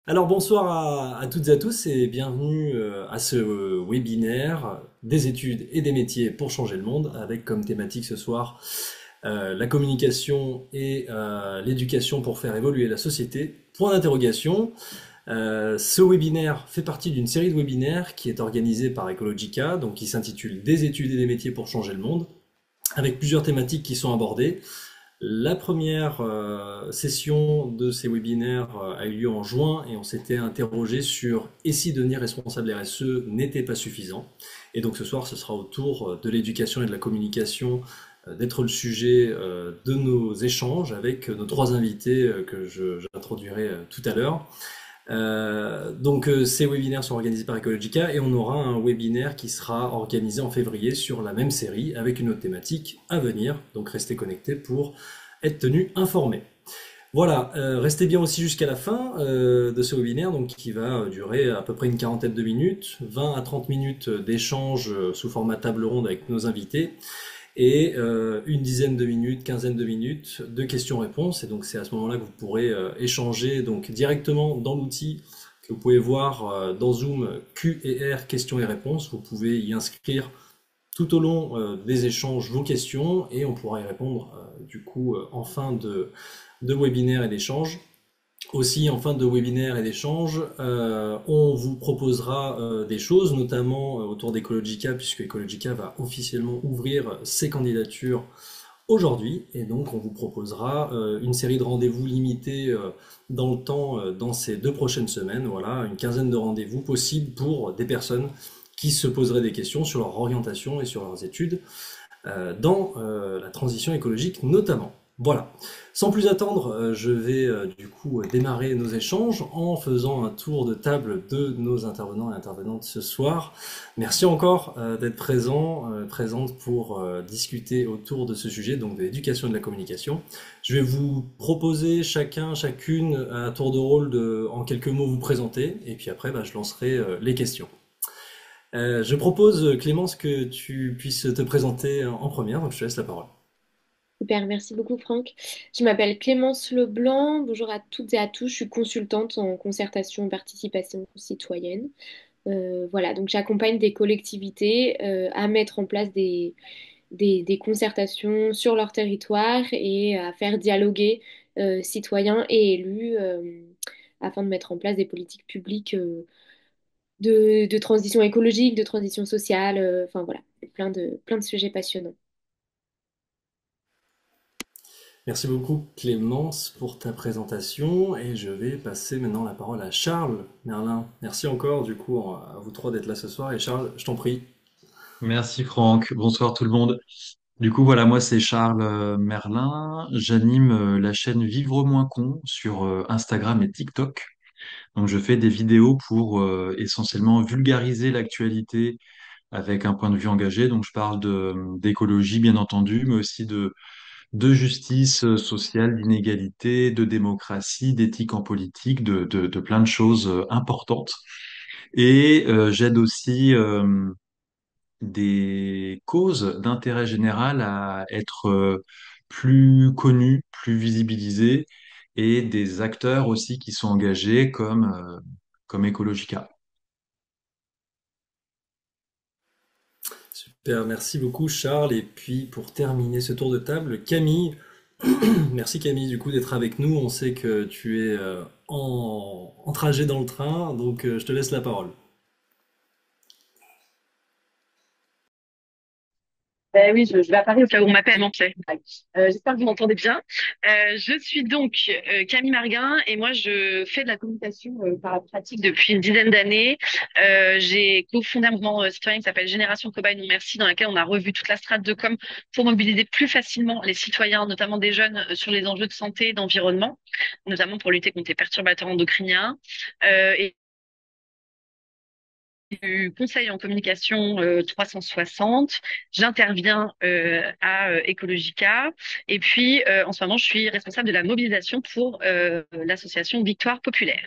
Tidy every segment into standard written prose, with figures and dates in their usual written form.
Alors bonsoir à toutes et à tous et bienvenue à ce webinaire des études et des métiers pour changer le monde avec comme thématique ce soir la communication et l'éducation pour faire évoluer la société. Point d'interrogation. Ce webinaire fait partie d'une série de webinaires qui est organisée par Ecologica, donc qui s'intitule Des études et des métiers pour changer le monde, avec plusieurs thématiques qui sont abordées. La première session de ces webinaires a eu lieu en juin et on s'était interrogé sur et si devenir responsable RSE n'était pas suffisant. Et donc ce soir, ce sera au tour de l'éducation et de la communication d'être le sujet de nos échanges avec nos trois invités j'introduirai tout à l'heure. Ces webinaires sont organisés par Ecologica et on aura un webinaire qui sera organisé en février sur la même série avec une autre thématique à venir. Donc restez connectés pour être tenu informé. Voilà, restez bien aussi jusqu'à la fin de ce webinaire, donc qui va durer à peu près une quarantaine de minutes, 20 à 30 minutes d'échange sous format table ronde avec nos invités et une dizaine de minutes, quinzaine de minutes de questions-réponses. Et donc c'est à ce moment-là que vous pourrez échanger donc directement dans l'outil que vous pouvez voir dans Zoom Q et R questions et réponses. Vous pouvez y inscrire tout au long des échanges vos questions et on pourra y répondre en fin de webinaire et d'échange. Aussi, en fin de webinaire et d'échange, on vous proposera des choses, notamment autour d'Ecologica, puisque Ecologica va officiellement ouvrir ses candidatures aujourd'hui. Et donc, on vous proposera une série de rendez-vous limités dans le temps, dans ces 2 prochaines semaines. Voilà, une quinzaine de rendez-vous possibles pour des personnes qui se poseraient des questions sur leur orientation et sur leurs études dans la transition écologique notamment. Voilà. Sans plus attendre, je vais démarrer nos échanges en faisant un tour de table de nos intervenants et intervenantes ce soir. Merci encore d'être présente pour discuter autour de ce sujet, donc de l'éducation et de la communication. Je vais vous proposer chacune à tour de rôle en quelques mots vous présenter, et puis après je lancerai les questions. Je propose, Clémence, que tu puisses te présenter en première, donc je te laisse la parole. Super, merci beaucoup Franck. Je m'appelle Clémence Leblanc. Bonjour à toutes et à tous. Je suis consultante en concertation et participation citoyenne. Voilà, donc j'accompagne des collectivités à mettre en place des concertations sur leur territoire et à faire dialoguer citoyens et élus afin de mettre en place des politiques publiques de transition écologique, de transition sociale. Enfin voilà, plein de sujets passionnants. Merci beaucoup, Clémence, pour ta présentation, et je vais passer maintenant la parole à Charles Merlin. Merci encore, à vous trois d'être là ce soir, et Charles, je t'en prie. Merci Franck, bonsoir tout le monde. Du coup, voilà, moi c'est Charles Merlin, j'anime la chaîne Vivre moins con sur Instagram et TikTok. Donc je fais des vidéos pour essentiellement vulgariser l'actualité avec un point de vue engagé. Donc je parle d'écologie bien entendu, mais aussi de justice sociale, d'inégalité, de démocratie, d'éthique en politique, de plein de choses importantes. Et j'aide aussi des causes d'intérêt général à être plus connues, plus visibilisées, et des acteurs aussi qui sont engagés comme Ecologica. Super, merci beaucoup, Charles, et puis pour terminer ce tour de table, Camille. Merci Camille, d'être avec nous. On sait que tu es en trajet dans le train, donc je te laisse la parole. Oui, je vais à Paris au cas où on m'appelle, manquait. J'espère que vous m'entendez bien. Je suis donc Camille Marguin et moi je fais de la communication par la pratique depuis une dizaine d'années. J'ai cofondé un mouvement citoyen qui s'appelle Génération Cobaye Non Merci, dans laquelle on a revu toute la strate de com pour mobiliser plus facilement les citoyens, notamment des jeunes, sur les enjeux de santé et d'environnement, notamment pour lutter contre les perturbateurs endocriniens. Et du conseil en communication 360. J'interviens à Ecologica. Et puis, en ce moment, je suis responsable de la mobilisation pour l'association Victoire Populaire.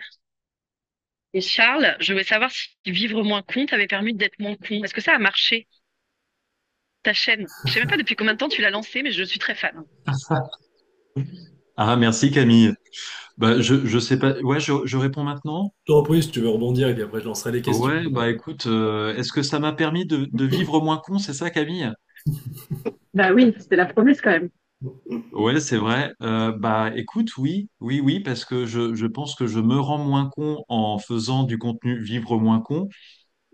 Et Charles, je voulais savoir si vivre moins con t'avait permis d'être moins con. Est-ce que ça a marché, ta chaîne? Je sais même pas depuis combien de temps tu l'as lancée, mais je suis très fan. Ah, merci Camille. Bah, je sais pas. Ouais, je réponds maintenant. T'en prie, si tu veux rebondir, et puis après je lancerai les questions. Ouais, bah écoute, est-ce que ça m'a permis de vivre moins con, c'est ça, Camille? Bah oui, c'était la promesse quand même. Ouais, c'est vrai. Bah écoute, oui, oui, oui, parce que je pense que je me rends moins con en faisant du contenu vivre moins con.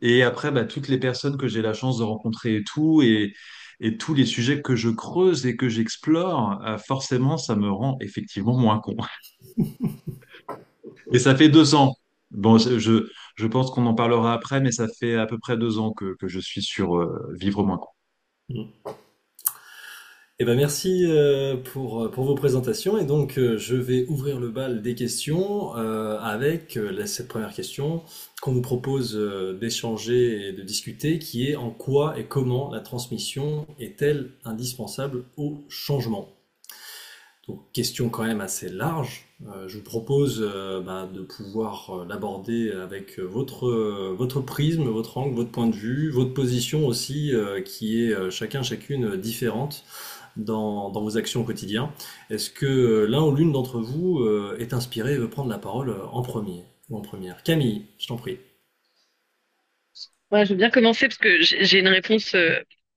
Et après, bah, toutes les personnes que j'ai la chance de rencontrer et tous les sujets que je creuse et que j'explore, forcément, ça me rend effectivement moins con. Et ça fait 2 ans. Bon, je pense qu'on en parlera après, mais ça fait à peu près 2 ans que je suis sur Vivre moins con. Eh ben merci pour vos présentations. Et donc, je vais ouvrir le bal des questions avec cette première question qu'on vous propose d'échanger et de discuter, qui est en quoi et comment la transmission est-elle indispensable au changement? Donc, question quand même assez large. Je vous propose de pouvoir l'aborder avec votre prisme, votre angle, votre point de vue, votre position aussi, qui est chacune différente dans vos actions au quotidien. Est-ce que l'un ou l'une d'entre vous est inspiré et veut prendre la parole en premier ou en première? Camille, je t'en prie. Ouais, je veux bien commencer parce que j'ai une réponse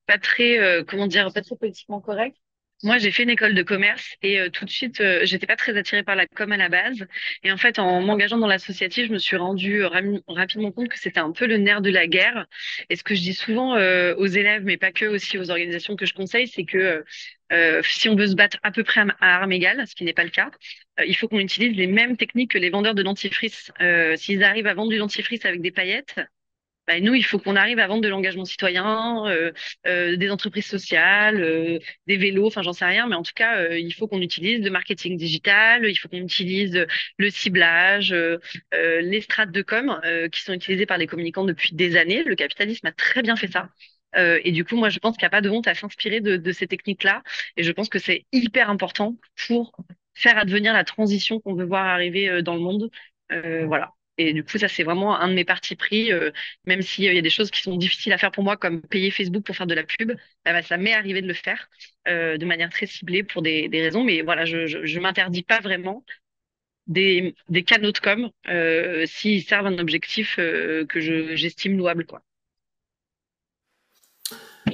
pas très, comment dire, pas très politiquement correcte. Moi, j'ai fait une école de commerce et tout de suite, j'étais pas très attirée par la com à la base. Et en fait, en m'engageant dans l'associatif, je me suis rendu rapidement compte que c'était un peu le nerf de la guerre. Et ce que je dis souvent aux élèves, mais pas que, aussi aux organisations que je conseille, c'est que si on veut se battre à peu près à armes égales, ce qui n'est pas le cas, il faut qu'on utilise les mêmes techniques que les vendeurs de dentifrice. S'ils arrivent à vendre du dentifrice avec des paillettes, bah, nous, il faut qu'on arrive à vendre de l'engagement citoyen, des entreprises sociales, des vélos, enfin j'en sais rien, mais en tout cas, il faut qu'on utilise le marketing digital, il faut qu'on utilise le ciblage, les strates de com qui sont utilisées par les communicants depuis des années. Le capitalisme a très bien fait ça. Et du coup, moi, je pense qu'il n'y a pas de honte à s'inspirer de ces techniques-là. Et je pense que c'est hyper important pour faire advenir la transition qu'on veut voir arriver dans le monde. Voilà. Et du coup, ça, c'est vraiment un de mes partis pris. Même s'il y a des choses qui sont difficiles à faire pour moi, comme payer Facebook pour faire de la pub, ça m'est arrivé de le faire de manière très ciblée pour des raisons. Mais voilà, je m'interdis pas vraiment des canaux de com s'ils servent un objectif que j'estime louable, quoi.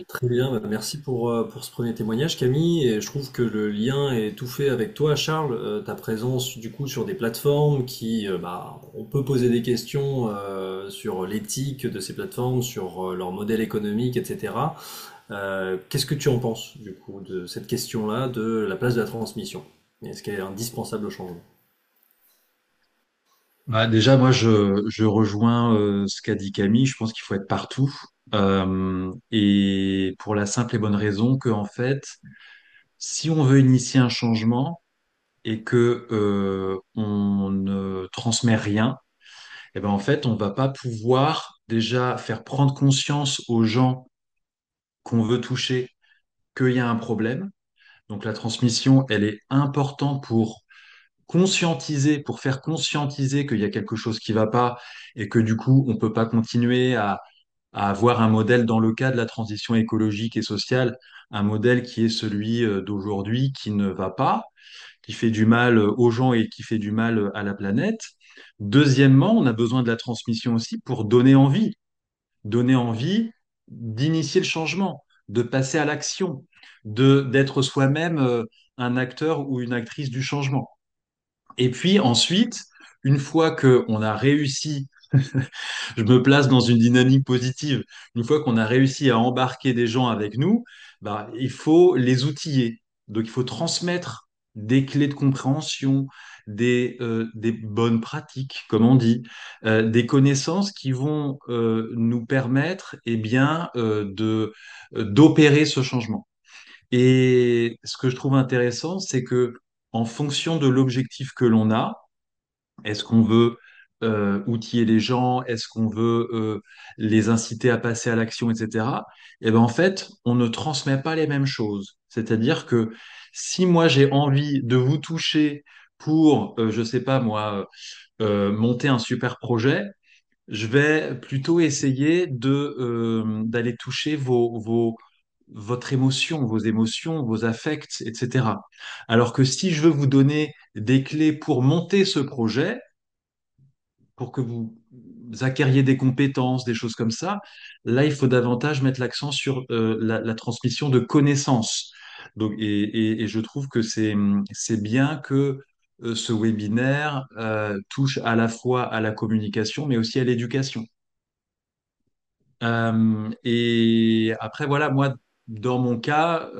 Très bien, merci pour ce premier témoignage, Camille. Et je trouve que le lien est tout fait avec toi, Charles. Ta présence du coup sur des plateformes qui, on peut poser des questions sur l'éthique de ces plateformes, sur leur modèle économique, etc. Qu'est-ce que tu en penses du coup de cette question-là, de la place de la transmission? Est-ce qu'elle est indispensable au changement? Bah, déjà, moi, je rejoins ce qu'a dit Camille. Je pense qu'il faut être partout. Et pour la simple et bonne raison que, en fait, si on veut initier un changement et que on ne transmet rien, eh ben, en fait, on va pas pouvoir déjà faire prendre conscience aux gens qu'on veut toucher qu'il y a un problème. Donc, la transmission, elle est importante pour conscientiser, pour faire conscientiser qu'il y a quelque chose qui va pas et que du coup, on peut pas continuer à avoir un modèle dans le cas de la transition écologique et sociale, un modèle qui est celui d'aujourd'hui qui ne va pas, qui fait du mal aux gens et qui fait du mal à la planète. Deuxièmement, on a besoin de la transmission aussi pour donner envie d'initier le changement, de passer à l'action, de d'être soi-même un acteur ou une actrice du changement. Et puis ensuite, une fois qu'on a réussi, je me place dans une dynamique positive, une fois qu'on a réussi à embarquer des gens avec nous, bah, il faut les outiller. Donc il faut transmettre des clés de compréhension, des bonnes pratiques, comme on dit, des connaissances qui vont nous permettre d'opérer ce changement. Et ce que je trouve intéressant, c'est que en fonction de l'objectif que l'on a, est-ce qu'on veut outiller les gens? Est-ce qu'on veut les inciter à passer à l'action, etc. Eh ben, en fait, on ne transmet pas les mêmes choses. C'est-à-dire que si moi j'ai envie de vous toucher pour, je sais pas moi, monter un super projet, je vais plutôt essayer d'aller toucher votre émotion, vos émotions, vos affects, etc. Alors que si je veux vous donner des clés pour monter ce projet, pour que vous acquériez des compétences, des choses comme ça, là, il faut davantage mettre l'accent sur la transmission de connaissances. Donc, et je trouve que c'est bien que ce webinaire touche à la fois à la communication, mais aussi à l'éducation. Et après, voilà, moi, dans mon cas,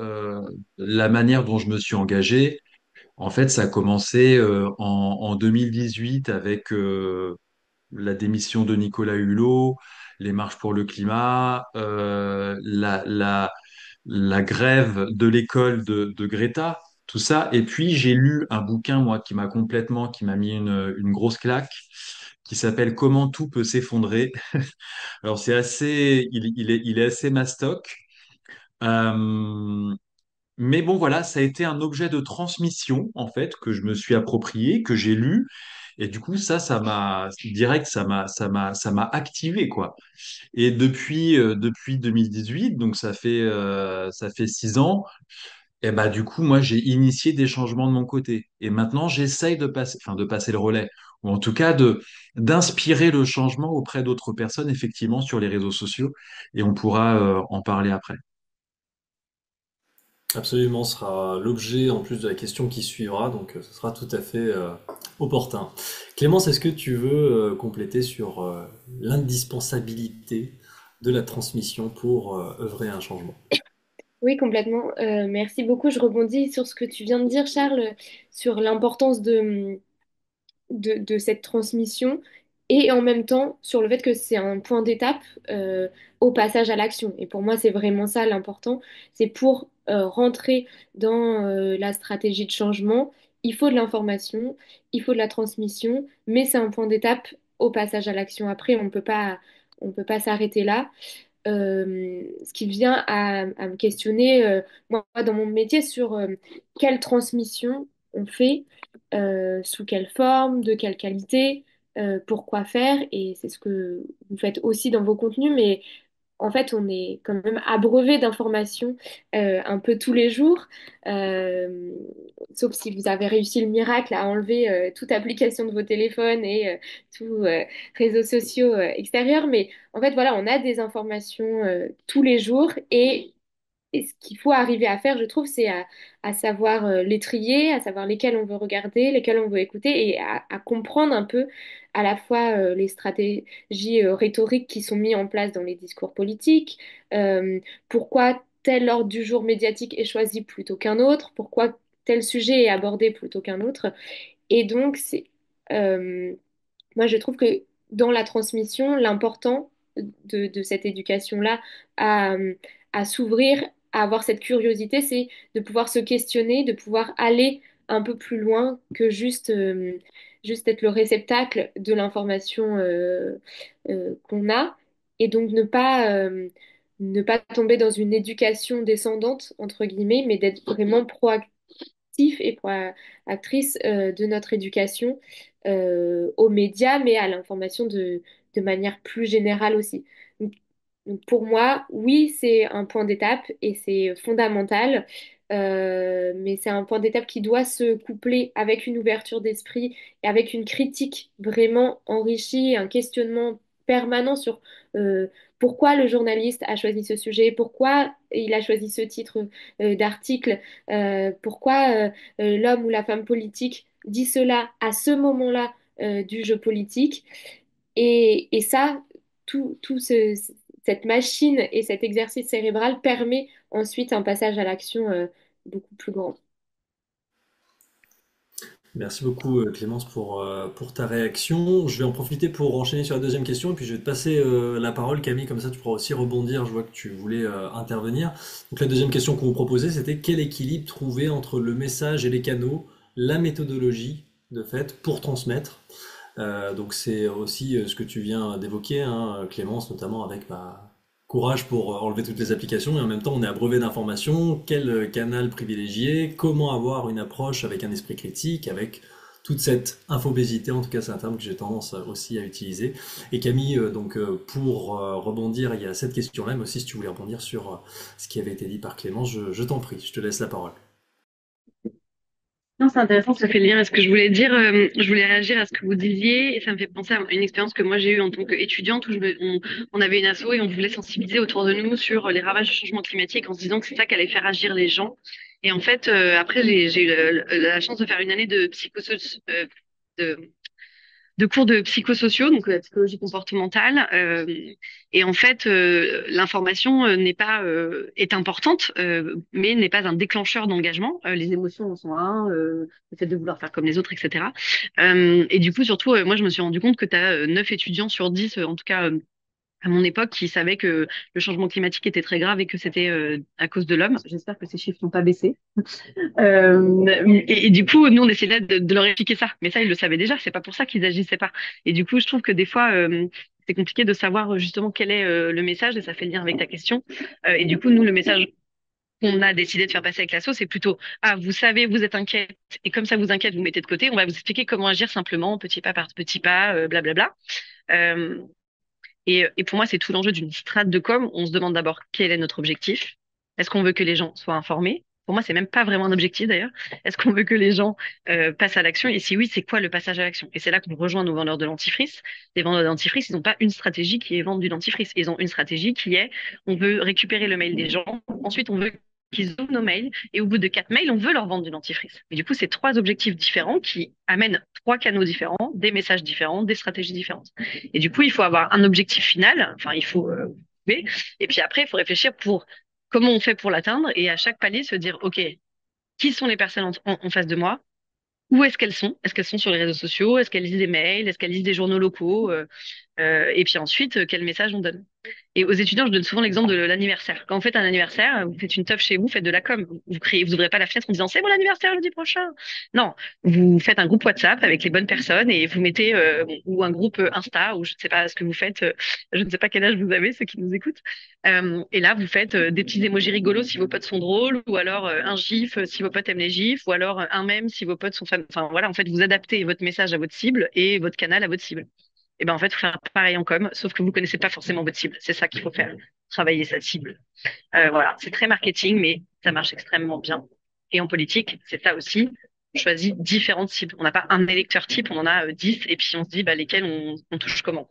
la manière dont je me suis engagé, en fait, ça a commencé en 2018 avec la démission de Nicolas Hulot, les marches pour le climat, la grève de l'école de Greta, tout ça. Et puis, j'ai lu un bouquin, moi, qui m'a mis une grosse claque, qui s'appelle Comment tout peut s'effondrer. Alors, il est assez mastoc. Euh, mais bon, voilà, ça a été un objet de transmission, en fait, que je me suis approprié, que j'ai lu. Et du coup, ça m'a activé, quoi. Et depuis 2018, donc ça fait 6 ans, et bah, du coup, moi, j'ai initié des changements de mon côté. Et maintenant, j'essaye de passer le relais, ou en tout cas d'inspirer le changement auprès d'autres personnes, effectivement, sur les réseaux sociaux. Et on pourra, en parler après. Absolument, ce sera l'objet en plus de la question qui suivra, donc ce sera tout à fait opportun. Clémence, est-ce que tu veux compléter sur l'indispensabilité de la transmission pour œuvrer à un changement? Oui, complètement. Merci beaucoup. Je rebondis sur ce que tu viens de dire, Charles, sur l'importance de cette transmission et en même temps sur le fait que c'est un point d'étape au passage à l'action. Et pour moi, c'est vraiment ça l'important. C'est pour rentrer dans la stratégie de changement, il faut de l'information, il faut de la transmission, mais c'est un point d'étape au passage à l'action. Après, on peut pas s'arrêter là. Ce qui vient à me questionner, moi, dans mon métier, sur quelle transmission on fait, sous quelle forme, de quelle qualité, pourquoi faire, et c'est ce que vous faites aussi dans vos contenus, mais en fait, on est quand même abreuvé d'informations un peu tous les jours, euh, sauf si vous avez réussi le miracle à enlever toute application de vos téléphones et tous réseaux sociaux extérieurs. Mais en fait, voilà, on a des informations tous les jours et ce qu'il faut arriver à faire, je trouve, c'est à savoir les trier, à savoir lesquels on veut regarder, lesquels on veut écouter et à comprendre un peu à la fois les stratégies rhétoriques qui sont mises en place dans les discours politiques, euh, pourquoi tel ordre du jour médiatique est choisi plutôt qu'un autre, pourquoi tel sujet est abordé plutôt qu'un autre. Et donc, euh, moi, je trouve que dans la transmission, l'important de cette éducation-là à, à s'ouvrir, à avoir cette curiosité, c'est de pouvoir se questionner, de pouvoir aller un peu plus loin que juste être le réceptacle de l'information qu'on a, et donc ne pas tomber dans une éducation descendante, entre guillemets, mais d'être vraiment proactif et proactrice de notre éducation aux médias, mais à l'information de manière plus générale aussi. Donc, pour moi, oui, c'est un point d'étape et c'est fondamental, mais c'est un point d'étape qui doit se coupler avec une ouverture d'esprit et avec une critique vraiment enrichie, un questionnement permanent sur pourquoi le journaliste a choisi ce sujet, pourquoi il a choisi ce titre d'article, pourquoi l'homme ou la femme politique dit cela à ce moment-là du jeu politique. Et ça, cette machine et cet exercice cérébral permet ensuite un passage à l'action beaucoup plus grand. Merci beaucoup Clémence pour ta réaction. Je vais en profiter pour enchaîner sur la deuxième question et puis je vais te passer la parole Camille, comme ça tu pourras aussi rebondir, je vois que tu voulais intervenir. Donc la deuxième question qu'on vous proposait c'était quel équilibre trouver entre le message et les canaux, la méthodologie de fait pour transmettre. Donc c'est aussi ce que tu viens d'évoquer, hein, Clémence, notamment avec courage pour enlever toutes les applications et en même temps on est abreuvé d'informations, quel canal privilégier, comment avoir une approche avec un esprit critique, avec toute cette infobésité. En tout cas, c'est un terme que j'ai tendance aussi à utiliser. Et Camille, pour rebondir, il y a cette question-là, mais aussi si tu voulais rebondir sur ce qui avait été dit par Clément, je t'en prie, je te laisse la parole. Non, c'est intéressant, ça fait lien à ce que je voulais dire. Je voulais réagir à ce que vous disiez et ça me fait penser à une expérience que moi j'ai eue en tant qu'étudiante où on avait une asso et on voulait sensibiliser autour de nous sur les ravages du changement climatique en se disant que c'est ça qui allait faire agir les gens. Et en fait, après, j'ai eu la chance de faire une année de de cours de psychosociaux, donc la psychologie comportementale. Et en fait, l'information n'est pas est importante, mais n'est pas un déclencheur d'engagement. Les émotions en sont un, le fait de vouloir faire comme les autres, etc. Et du coup, surtout, moi, je me suis rendu compte que tu as 9 étudiants sur 10, en tout cas à mon époque, qui savaient que le changement climatique était très grave et que c'était à cause de l'homme. J'espère que ces chiffres n'ont pas baissé. Et du coup, nous, on essayait de leur expliquer ça. Mais ça, ils le savaient déjà. C'est pas pour ça qu'ils agissaient pas. Et du coup, je trouve que des fois, c'est compliqué de savoir justement quel est le message et ça fait le lien avec ta question. Et du coup, nous, le message qu'on a décidé de faire passer avec l'asso, c'est plutôt, ah, vous savez, vous êtes inquiète et comme ça vous inquiète, vous mettez de côté. On va vous expliquer comment agir simplement, petit pas par petit pas, blablabla. Euh, et pour moi, c'est tout l'enjeu d'une strate de com. On se demande d'abord quel est notre objectif. Est-ce qu'on veut que les gens soient informés? Pour moi, c'est même pas vraiment un objectif d'ailleurs. Est-ce qu'on veut que les gens passent à l'action? Et si oui, c'est quoi le passage à l'action? Et c'est là qu'on rejoint nos vendeurs de dentifrice. Les vendeurs de dentifrice, ils n'ont pas une stratégie qui est vendre du dentifrice. Ils ont une stratégie qui est, on veut récupérer le mail des gens. Ensuite, on veut qu'ils ouvrent nos mails. Et au bout de 4 mails, on veut leur vendre du dentifrice. Et du coup, c'est 3 objectifs différents qui amènent 3 canaux différents, des messages différents, des stratégies différentes. Et du coup, il faut avoir un objectif final. Enfin, il faut trouver. Et puis après, il faut réfléchir pour comment on fait pour l'atteindre et à chaque palier se dire, OK, qui sont les personnes en face de moi? Où est-ce qu'elles sont? Est-ce qu'elles sont sur les réseaux sociaux? Est-ce qu'elles lisent des mails? Est-ce qu'elles lisent des journaux locaux? Et puis ensuite, quel message on donne? Et aux étudiants, je donne souvent l'exemple de l'anniversaire. Quand vous faites un anniversaire, vous faites une teuf chez vous, faites de la com. Vous criez, vous ouvrez pas la fenêtre en disant c'est mon anniversaire lundi prochain. Non, vous faites un groupe WhatsApp avec les bonnes personnes et vous mettez ou un groupe Insta ou je ne sais pas ce que vous faites. Je ne sais pas quel âge vous avez ceux qui nous écoutent. Et là, vous faites des petits émojis rigolos si vos potes sont drôles, ou alors un gif si vos potes aiment les gifs, ou alors un mème si vos potes sont fans. Enfin voilà, en fait, vous adaptez votre message à votre cible et votre canal à votre cible. Et ben en fait, faut faire pareil en com, sauf que vous connaissez pas forcément votre cible. C'est ça qu'il faut faire, travailler sa cible. Voilà, c'est très marketing, mais ça marche extrêmement bien. Et en politique, c'est ça aussi. On choisit différentes cibles. On n'a pas un électeur type, on en a 10, et puis on se dit bah, lesquels on touche comment.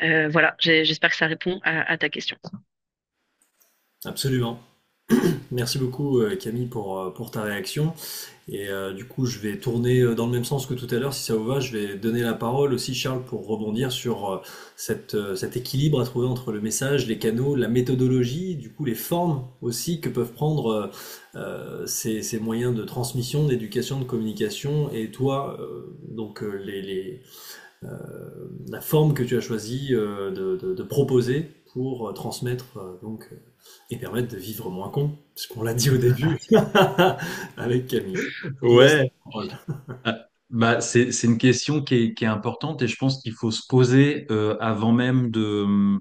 Voilà, j'espère que ça répond à ta question. Absolument. Merci beaucoup Camille pour ta réaction. Et du coup, je vais tourner dans le même sens que tout à l'heure, si ça vous va. Je vais donner la parole aussi, Charles, pour rebondir sur cet équilibre à trouver entre le message, les canaux, la méthodologie, du coup les formes aussi que peuvent prendre ces moyens de transmission, d'éducation, de communication. Et toi, euh, la forme que tu as choisi de proposer pour transmettre et permettre de vivre moins con, ce qu'on l'a dit au début avec Camille. Je te laisse la Ouais, parole. bah c'est une question qui est importante et je pense qu'il faut se poser avant même de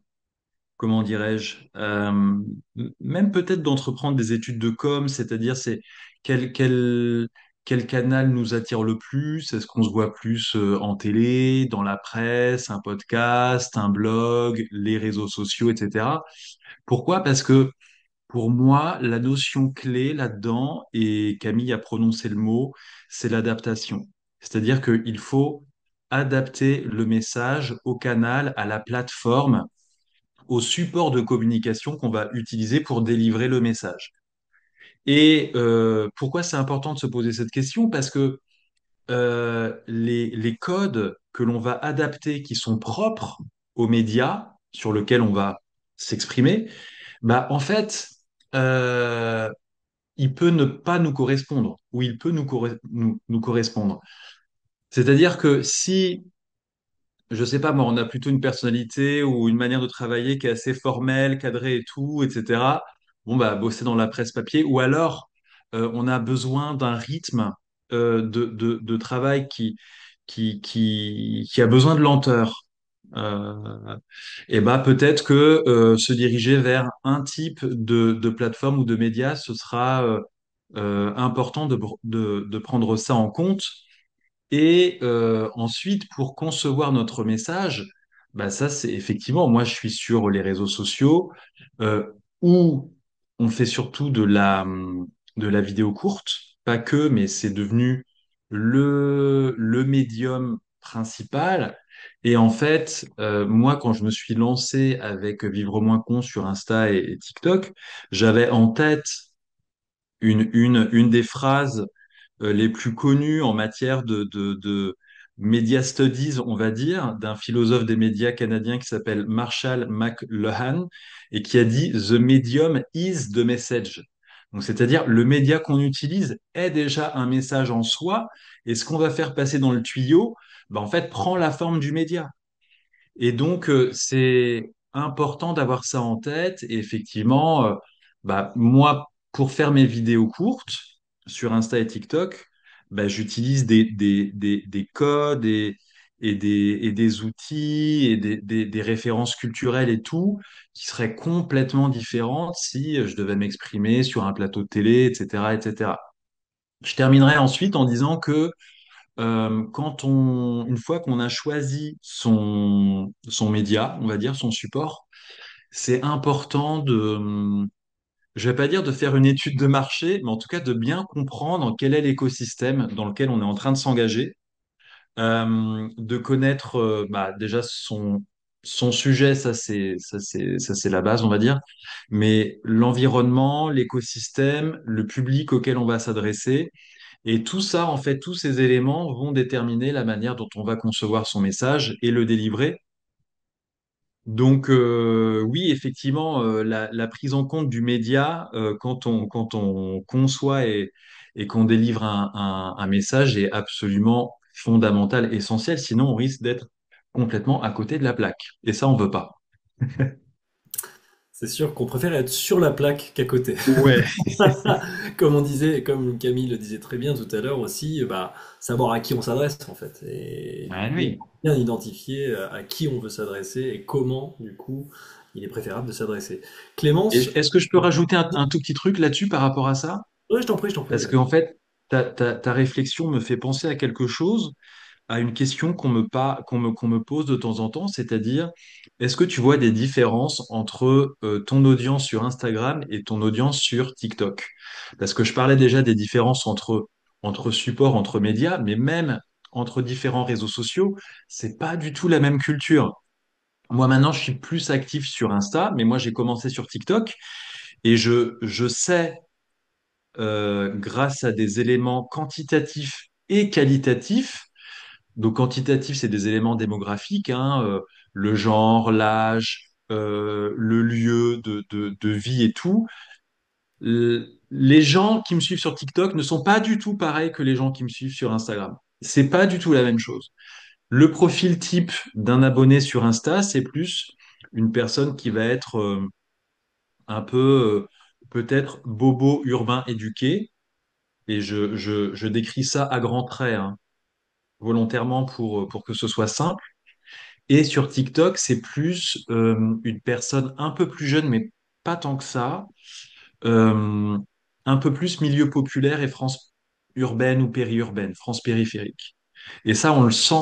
comment dirais-je même peut-être d'entreprendre des études de com, c'est-à-dire c'est quel quel quel canal nous attire le plus? Est-ce qu'on se voit plus en télé, dans la presse, un podcast, un blog, les réseaux sociaux, etc. Pourquoi? Parce que pour moi, la notion clé là-dedans, et Camille a prononcé le mot, c'est l'adaptation. C'est-à-dire qu'il faut adapter le message au canal, à la plateforme, au support de communication qu'on va utiliser pour délivrer le message. Et pourquoi c'est important de se poser cette question? Parce que les codes que l'on va adapter, qui sont propres aux médias sur lesquels on va s'exprimer, bah en fait, euh, il peut ne pas nous correspondre ou il peut nous correspondre. C'est-à-dire que si, je sais pas moi, on a plutôt une personnalité ou une manière de travailler qui est assez formelle, cadrée et tout, etc. Bon bah bosser dans la presse papier ou alors on a besoin d'un rythme de travail qui a besoin de lenteur. Euh, et bah peut-être que se diriger vers un type de plateforme ou de média, ce sera important de prendre ça en compte Et ensuite, pour concevoir notre message, bah ça, c'est effectivement, moi, je suis sur les réseaux sociaux euh, où on fait surtout de la vidéo courte, pas que, mais c'est devenu le médium principal. Et en fait, moi, quand je me suis lancé avec Vivre moins con sur Insta et TikTok, j'avais en tête une des phrases les plus connus en matière de media studies, on va dire, d'un philosophe des médias canadien qui s'appelle Marshall McLuhan et qui a dit The medium is the message. Donc, c'est-à-dire le média qu'on utilise est déjà un message en soi et ce qu'on va faire passer dans le tuyau, bah, en fait, prend la forme du média. Et donc, c'est important d'avoir ça en tête. Et effectivement, bah, moi, pour faire mes vidéos courtes sur Insta et TikTok, bah, j'utilise des codes et des outils et des références culturelles et tout qui seraient complètement différentes si je devais m'exprimer sur un plateau de télé, etc., etc. Je terminerai ensuite en disant que une fois qu'on a choisi son média, on va dire, son support, c'est important je vais pas dire de faire une étude de marché, mais en tout cas de bien comprendre quel est l'écosystème dans lequel on est en train de s'engager, de connaître bah, déjà son sujet, ça c'est la base, on va dire, mais l'environnement, l'écosystème, le public auquel on va s'adresser et tout ça, en fait, tous ces éléments vont déterminer la manière dont on va concevoir son message et le délivrer. Donc, oui, effectivement, la prise en compte du média quand on conçoit et qu'on délivre un message est absolument fondamental, essentiel. Sinon, on risque d'être complètement à côté de la plaque. Et ça, on veut pas. C'est sûr qu'on préfère être sur la plaque qu'à côté. Ouais. Comme on disait, comme Camille le disait très bien tout à l'heure aussi, bah, savoir à qui on s'adresse en fait. Et du Ah coup, oui. bien identifier à qui on veut s'adresser et comment, du coup, il est préférable de s'adresser. Clémence, Est-ce que je peux rajouter un tout petit truc là-dessus par rapport à ça? ouais, je t'en prie, Parce qu'en fait, ta réflexion me fait penser à quelque chose, à une question qu'on me pose de temps en temps, c'est-à-dire, est-ce que tu vois des différences entre ton audience sur Instagram et ton audience sur TikTok? Parce que je parlais déjà des différences entre supports, entre médias, mais même entre différents réseaux sociaux, c'est pas du tout la même culture. Moi, maintenant, je suis plus actif sur Insta, mais moi, j'ai commencé sur TikTok et je sais grâce à des éléments quantitatifs et qualitatifs. Donc quantitatif, c'est des éléments démographiques, hein, le genre, l'âge, le lieu de vie et tout. Les gens qui me suivent sur TikTok ne sont pas du tout pareils que les gens qui me suivent sur Instagram. C'est pas du tout la même chose. Le profil type d'un abonné sur Insta, c'est plus une personne qui va être un peu peut-être bobo urbain éduqué, et je décris ça à grands traits, hein, volontairement pour que ce soit simple. Et sur TikTok, c'est plus une personne un peu plus jeune, mais pas tant que ça, euh, un peu plus milieu populaire et France urbaine ou périurbaine, France périphérique. Et ça, on le sent.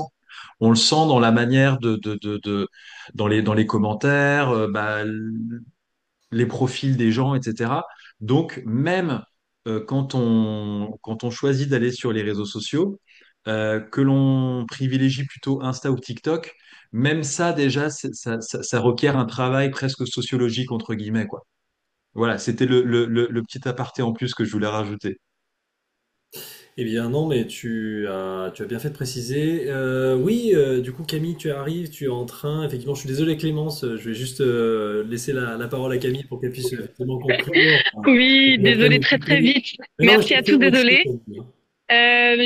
On le sent dans la manière dans les commentaires, bah, les profils des gens, etc. Donc, même quand on choisit d'aller sur les réseaux sociaux, que l'on privilégie plutôt Insta ou TikTok, même ça, déjà, ça requiert un travail presque sociologique, entre guillemets, quoi. Voilà, c'était le petit aparté en plus que je voulais rajouter. eh bien non, mais tu as bien fait de préciser. Oui, du coup Camille, tu arrives, tu es en train. Effectivement, je suis désolé Clémence, je vais juste laisser la parole à Camille pour qu'elle puisse effectivement conclure. Oui, Et après désolé nous très très couper. vite. Mais non, mais je Merci t'en à prie, tous, moi, je t'ai désolé. compris, hein.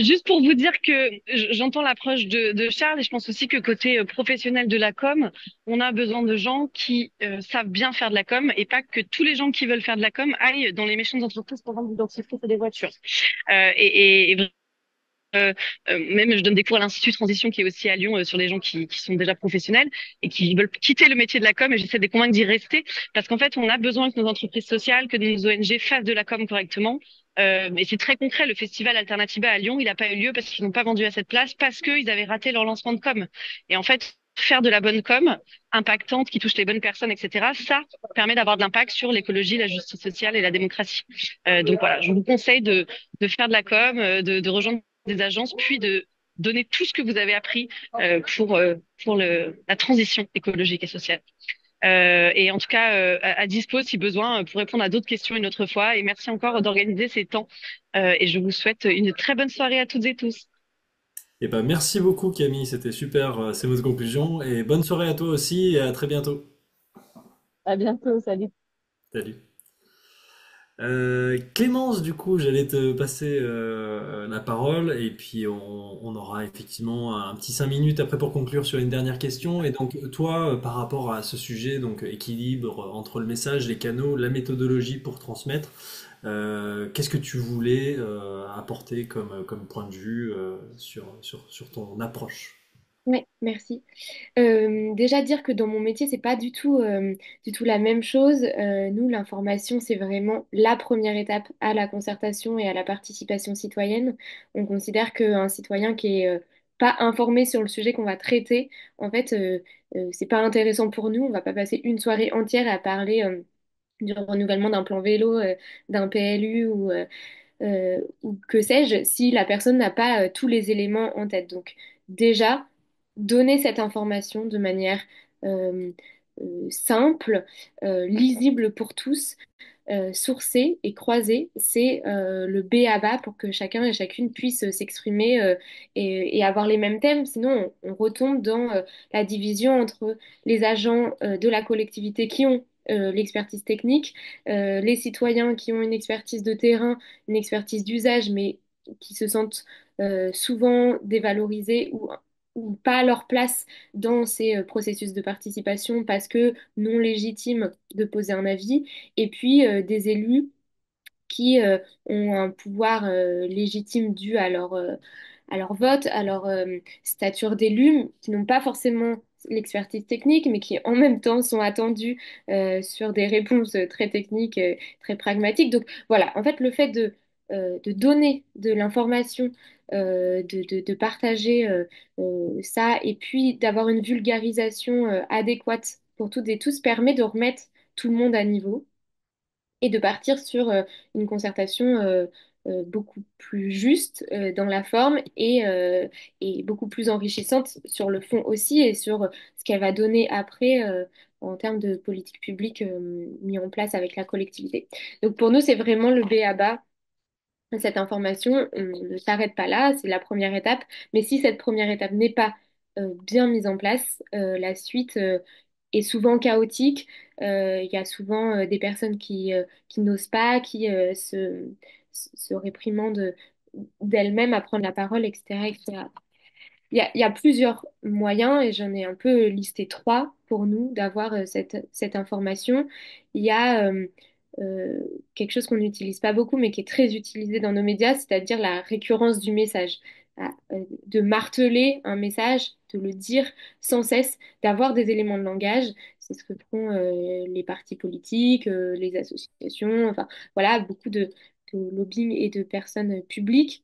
Juste pour vous dire que j'entends l'approche de Charles et je pense aussi que côté professionnel de la com, on a besoin de gens qui savent bien faire de la com et pas que tous les gens qui veulent faire de la com aillent dans les méchantes entreprises pour vendre du dentifrice et des voitures. Et même je donne des cours à l'Institut Transition qui est aussi à Lyon sur les gens qui sont déjà professionnels et qui veulent quitter le métier de la com et j'essaie de les convaincre d'y rester parce qu'en fait on a besoin que nos entreprises sociales, que nos ONG fassent de la com correctement. Mais c'est très concret. Le festival Alternativa à Lyon, il n'a pas eu lieu parce qu'ils n'ont pas vendu à cette place, parce qu'ils avaient raté leur lancement de com. Et en fait, faire de la bonne com, impactante, qui touche les bonnes personnes, etc., ça permet d'avoir de l'impact sur l'écologie, la justice sociale et la démocratie. Donc voilà, je vous conseille de faire de la com, de rejoindre des agences, puis de donner tout ce que vous avez appris pour la transition écologique et sociale. Et en tout cas, à dispo si besoin pour répondre à d'autres questions une autre fois. Et merci encore d'organiser ces temps. Et je vous souhaite une très bonne soirée à toutes et tous. Et ben, merci beaucoup Camille, c'était super, c'est votre conclusion. Et bonne soirée à toi aussi et à très bientôt. À bientôt, salut. Salut. Clémence, du coup, j'allais te passer la parole et puis on aura effectivement un petit 5 minutes après pour conclure sur une dernière question. Et donc, toi, par rapport à ce sujet, donc équilibre entre le message, les canaux, la méthodologie pour transmettre, qu'est-ce que tu voulais apporter comme point de vue sur ton approche? Ouais, merci. Déjà dire que dans mon métier, c'est pas du tout la même chose. Nous, l'information, c'est vraiment la première étape à la concertation et à la participation citoyenne. On considère qu'un citoyen qui est pas informé sur le sujet qu'on va traiter, en fait, c'est pas intéressant pour nous. On va pas passer une soirée entière à parler du renouvellement d'un plan vélo, d'un PLU ou que sais-je, si la personne n'a pas tous les éléments en tête. Donc déjà, donner cette information de manière euh, simple, lisible pour tous, sourcée et croisée, c'est le B à bas pour que chacun et chacune puisse s'exprimer et avoir les mêmes thèmes. Sinon, on retombe dans la division entre les agents de la collectivité qui ont l'expertise technique, les citoyens qui ont une expertise de terrain, une expertise d'usage, mais qui se sentent souvent dévalorisés ou pas à leur place dans ces processus de participation parce que non légitimes de poser un avis, et puis des élus qui ont un pouvoir légitime dû à leur vote, à leur stature d'élu, qui n'ont pas forcément l'expertise technique, mais qui en même temps sont attendus sur des réponses très techniques, très pragmatiques. Donc voilà, en fait, le fait de donner de l'information, de partager ça, et puis d'avoir une vulgarisation adéquate pour toutes et tous, permet de remettre tout le monde à niveau et de partir sur une concertation beaucoup plus juste dans la forme et beaucoup plus enrichissante sur le fond aussi et sur ce qu'elle va donner après en termes de politique publique mis en place avec la collectivité. Donc pour nous, c'est vraiment le b.a.-ba. Cette information, on ne s'arrête pas là, c'est la première étape. Mais si cette première étape n'est pas bien mise en place, la suite est souvent chaotique. Il y a souvent des personnes qui n'osent pas, qui se réprimandent d'elles-mêmes à prendre la parole, etc., etc. Il y a plusieurs moyens et j'en ai un peu listé trois pour nous d'avoir cette information. Il y a euh, quelque chose qu'on n'utilise pas beaucoup mais qui est très utilisé dans nos médias, c'est-à-dire la récurrence du message. De marteler un message, de le dire sans cesse, d'avoir des éléments de langage. C'est ce que font les partis politiques, les associations, enfin voilà, beaucoup de lobbying et de personnes publiques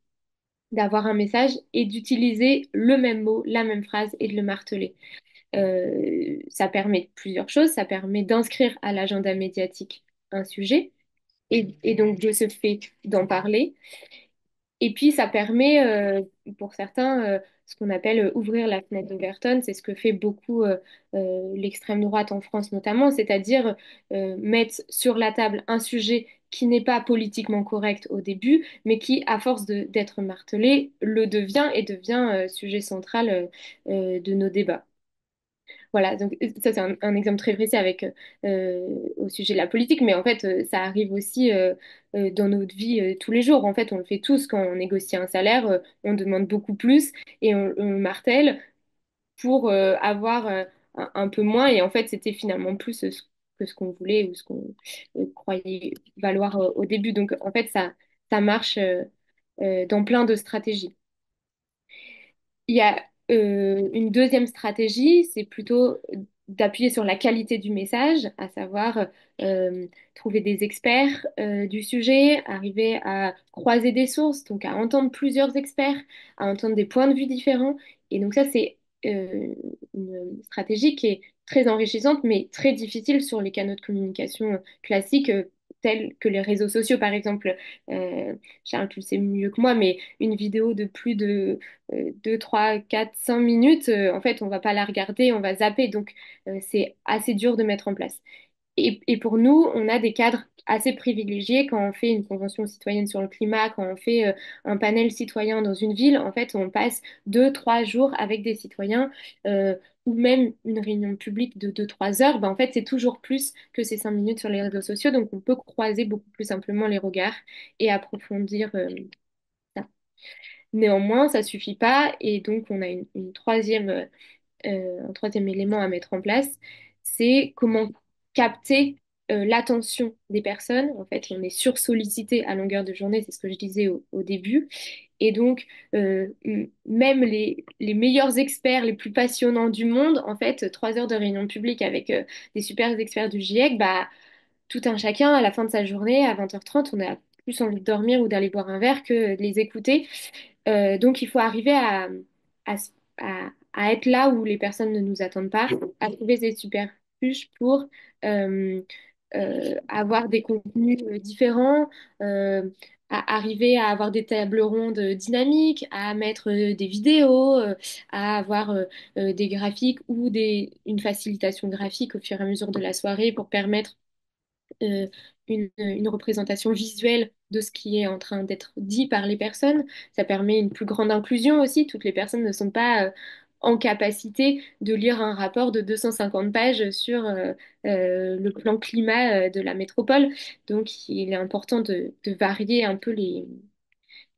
d'avoir un message et d'utiliser le même mot, la même phrase et de le marteler. Ça permet plusieurs choses. Ça permet d'inscrire à l'agenda médiatique un sujet et donc de ce fait d'en parler. Et puis, ça permet, pour certains, ce qu'on appelle ouvrir la fenêtre d'Overton. C'est ce que fait beaucoup l'extrême droite en France notamment, c'est-à-dire mettre sur la table un sujet qui n'est pas politiquement correct au début, mais qui, à force d'être martelé, le devient et devient sujet central de nos débats. Voilà, donc ça c'est un exemple très précis avec au sujet de la politique, mais en fait ça arrive aussi dans notre vie tous les jours. En fait, on le fait tous quand on négocie un salaire, on demande beaucoup plus et on martèle pour avoir un peu moins. Et en fait, c'était finalement plus que ce qu'on voulait ou ce qu'on croyait valoir au début. Donc en fait, ça marche dans plein de stratégies. Il y a une deuxième stratégie, c'est plutôt d'appuyer sur la qualité du message, à savoir trouver des experts du sujet, arriver à croiser des sources, donc à entendre plusieurs experts, à entendre des points de vue différents. Et donc ça, c'est une stratégie qui est très enrichissante, mais très difficile sur les canaux de communication classiques, tels que les réseaux sociaux, par exemple. Charles, tu le sais mieux que moi, mais une vidéo de plus de 2, 3, 4, 5 minutes, en fait, on va pas la regarder, on va zapper. Donc, c'est assez dur de mettre en place. Et pour nous, on a des cadres assez privilégiés quand on fait une convention citoyenne sur le climat, quand on fait un panel citoyen dans une ville. En fait, on passe 2, 3 jours avec des citoyens ou même une réunion publique de 2, 3 heures. Ben, en fait, c'est toujours plus que ces 5 minutes sur les réseaux sociaux. Donc, on peut croiser beaucoup plus simplement les regards et approfondir ça. Néanmoins, ça suffit pas. Et donc, on a un troisième élément à mettre en place, c'est comment capter l'attention des personnes. En fait, on est sursollicité à longueur de journée, c'est ce que je disais au début. Et donc, même les meilleurs experts, les plus passionnants du monde, en fait, 3 heures de réunion publique avec des super experts du GIEC, bah, tout un chacun, à la fin de sa journée, à 20h30, on a plus envie de dormir ou d'aller boire un verre que de les écouter. Donc, il faut arriver à, à être là où les personnes ne nous attendent pas, à trouver des superfuges pour euh, avoir des contenus différents, euh, à arriver à avoir des tables rondes dynamiques, à mettre des vidéos, à avoir des graphiques ou une facilitation graphique au fur et à mesure de la soirée pour permettre euh, une représentation visuelle de ce qui est en train d'être dit par les personnes. Ça permet une plus grande inclusion aussi. Toutes les personnes ne sont pas en capacité de lire un rapport de 250 pages sur le plan climat de la métropole. Donc, il est important de varier un peu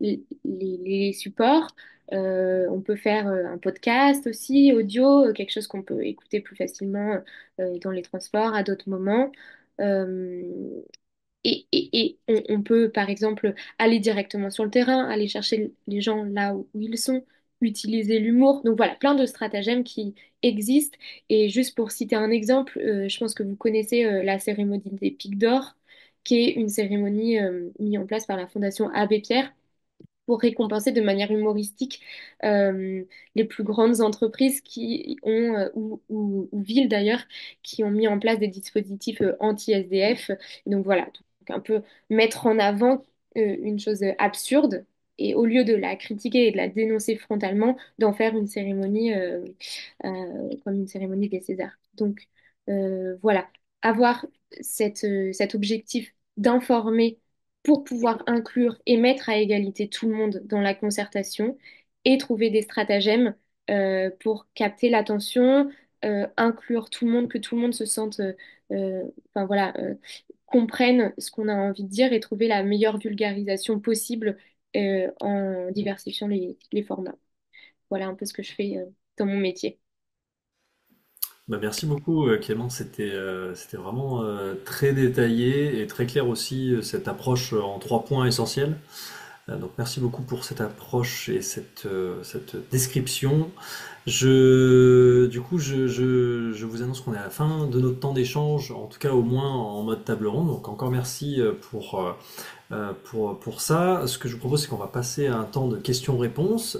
les supports. On peut faire un podcast aussi, audio, quelque chose qu'on peut écouter plus facilement dans les transports à d'autres moments. Euh, et on peut, par exemple, aller directement sur le terrain, aller chercher les gens là où ils sont, utiliser l'humour. Donc voilà, plein de stratagèmes qui existent. Et juste pour citer un exemple, je pense que vous connaissez la cérémonie des Pics d'Or, qui est une cérémonie mise en place par la Fondation Abbé Pierre pour récompenser de manière humoristique euh, les plus grandes entreprises qui ont, ou villes d'ailleurs, qui ont mis en place des dispositifs anti-SDF. Donc voilà, donc un peu mettre en avant une chose absurde et au lieu de la critiquer et de la dénoncer frontalement, d'en faire une cérémonie comme une cérémonie des Césars. Donc voilà, avoir cet objectif d'informer pour pouvoir inclure et mettre à égalité tout le monde dans la concertation et trouver des stratagèmes pour capter l'attention, inclure tout le monde, que tout le monde se sente, enfin voilà, comprenne ce qu'on a envie de dire et trouver la meilleure vulgarisation possible en diversifiant les formats. Voilà un peu ce que je fais dans mon métier. Bah, merci beaucoup Clément, c'était vraiment très détaillé et très clair aussi cette approche en 3 points essentiels. Donc merci beaucoup pour cette approche et cette description. Du coup, je vous annonce qu'on est à la fin de notre temps d'échange, en tout cas au moins en mode table ronde. Donc encore merci pour ça. Ce que je vous propose, c'est qu'on va passer à un temps de questions-réponses.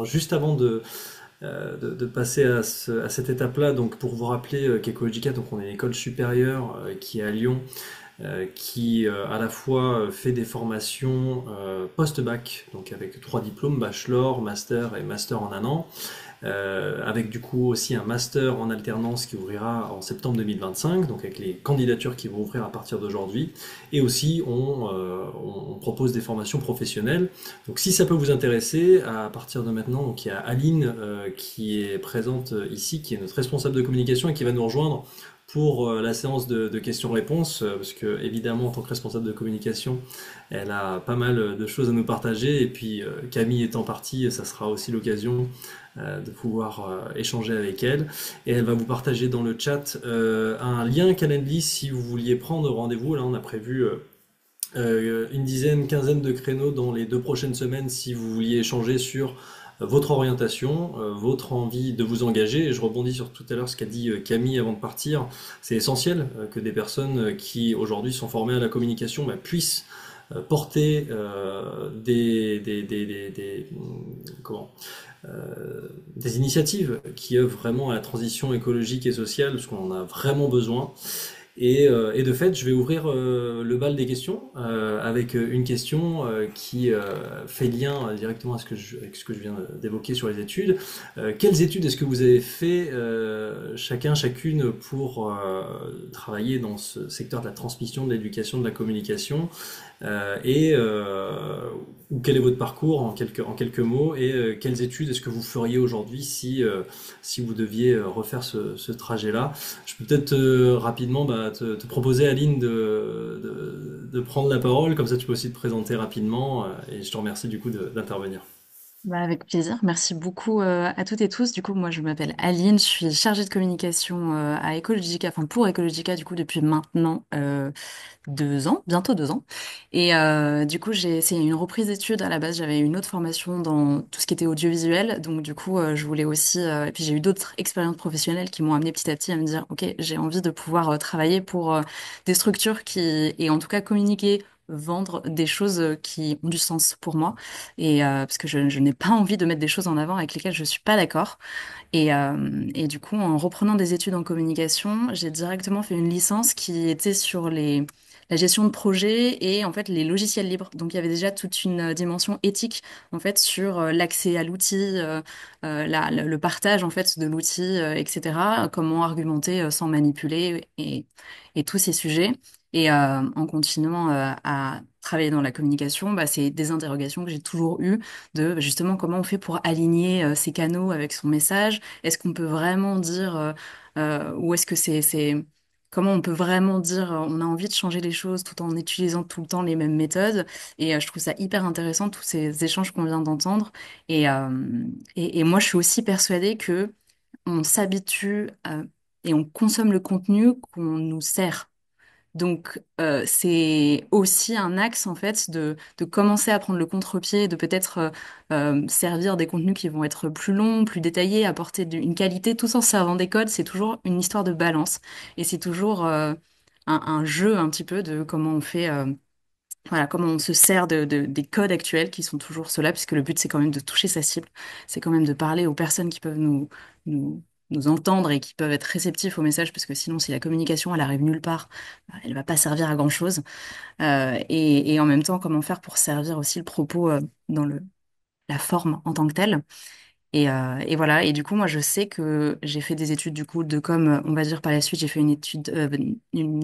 Juste avant de passer à cette étape-là, donc pour vous rappeler qu'Ecologica, donc on est une école supérieure qui est à Lyon, qui à la fois fait des formations post-bac, donc avec 3 diplômes, bachelor, master et master en un an, avec du coup aussi un master en alternance qui ouvrira en septembre 2025, donc avec les candidatures qui vont ouvrir à partir d'aujourd'hui. Et aussi, on propose des formations professionnelles. Donc si ça peut vous intéresser, à partir de maintenant, donc il y a Aline qui est présente ici, qui est notre responsable de communication et qui va nous rejoindre pour la séance de questions-réponses, parce que évidemment en tant que responsable de communication, elle a pas mal de choses à nous partager, et puis Camille étant partie, ça sera aussi l'occasion de pouvoir échanger avec elle, et elle va vous partager dans le chat un lien Calendly si vous vouliez prendre rendez-vous. Là on a prévu une dizaine, quinzaine de créneaux dans les 2 prochaines semaines si vous vouliez échanger sur votre orientation, votre envie de vous engager. Et je rebondis sur tout à l'heure ce qu'a dit Camille avant de partir. C'est essentiel que des personnes qui aujourd'hui sont formées à la communication puissent porter comment des initiatives qui œuvrent vraiment à la transition écologique et sociale, parce qu'on en a vraiment besoin. Et de fait, je vais ouvrir le bal des questions avec une question qui fait lien directement avec ce que je viens d'évoquer sur les études. Quelles études est-ce que vous avez fait chacun, chacune pour travailler dans ce secteur de la transmission, de l'éducation, de la communication ou quel est votre parcours en quelques mots et quelles études est-ce que vous feriez aujourd'hui si vous deviez refaire ce trajet-là? Je peux peut-être rapidement te proposer, Aline, de prendre la parole, comme ça tu peux aussi te présenter rapidement, et je te remercie du coup d'intervenir. Bah, avec plaisir. Merci beaucoup à toutes et tous. Du coup, moi, je m'appelle Aline. Je suis chargée de communication à Ecologica, enfin pour Ecologica, du coup, depuis maintenant 2 ans, bientôt 2 ans. Et du coup, c'est une reprise d'études. À la base, j'avais une autre formation dans tout ce qui était audiovisuel. Donc, du coup, je voulais aussi. Et puis, j'ai eu d'autres expériences professionnelles qui m'ont amené petit à petit à me dire, OK, j'ai envie de pouvoir travailler pour des structures et en tout cas communiquer, vendre des choses qui ont du sens pour moi. Et parce que je n'ai pas envie de mettre des choses en avant avec lesquelles je suis pas d'accord. Et du coup, en reprenant des études en communication, j'ai directement fait une licence qui était sur la gestion de projet et en fait les logiciels libres. Donc il y avait déjà toute une dimension éthique en fait sur l'accès à l'outil, le partage en fait de l'outil, etc. Comment argumenter sans manipuler et tous ces sujets. Et en continuant à travailler dans la communication, c'est des interrogations que j'ai toujours eues de justement comment on fait pour aligner ces canaux avec son message. Est-ce qu'on peut vraiment dire, ou est-ce que comment on peut vraiment dire, on a envie de changer les choses tout en utilisant tout le temps les mêmes méthodes. Et je trouve ça hyper intéressant, tous ces échanges qu'on vient d'entendre. Et, euh, et moi, je suis aussi persuadée que on s'habitue et on consomme le contenu qu'on nous sert. Donc, c'est aussi un axe, en fait, de commencer à prendre le contre-pied, de peut-être servir des contenus qui vont être plus longs, plus détaillés, apporter une qualité, tout en servant des codes. C'est toujours une histoire de balance. Et c'est toujours un jeu un petit peu de comment on fait, voilà, comment on se sert des codes actuels qui sont toujours ceux-là, puisque le but, c'est quand même de toucher sa cible. C'est quand même de parler aux personnes qui peuvent nous, nous entendre et qui peuvent être réceptifs au message, parce que sinon, si la communication, elle arrive nulle part, elle va pas servir à grand-chose. Et en même temps, comment faire pour servir aussi le propos dans la forme en tant que telle. Et voilà. Et du coup, moi, je sais que j'ai fait des études du coup de com. On va dire par la suite, j'ai fait une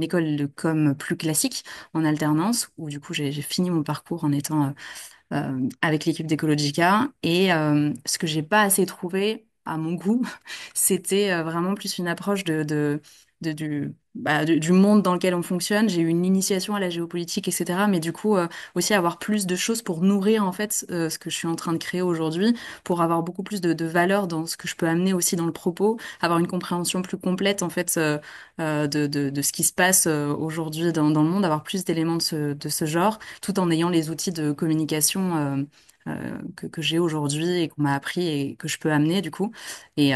école de com plus classique en alternance, où du coup, j'ai fini mon parcours en étant avec l'équipe d'Ecologica. Et ce que j'ai pas assez trouvé à mon goût, c'était vraiment plus une approche du monde dans lequel on fonctionne. J'ai eu une initiation à la géopolitique, etc. Mais du coup, aussi avoir plus de choses pour nourrir en fait ce que je suis en train de créer aujourd'hui, pour avoir beaucoup plus de valeur dans ce que je peux amener aussi dans le propos, avoir une compréhension plus complète en fait de ce qui se passe aujourd'hui dans le monde, avoir plus d'éléments de ce genre tout en ayant les outils de communication que j'ai aujourd'hui et qu'on m'a appris et que je peux amener du coup. Et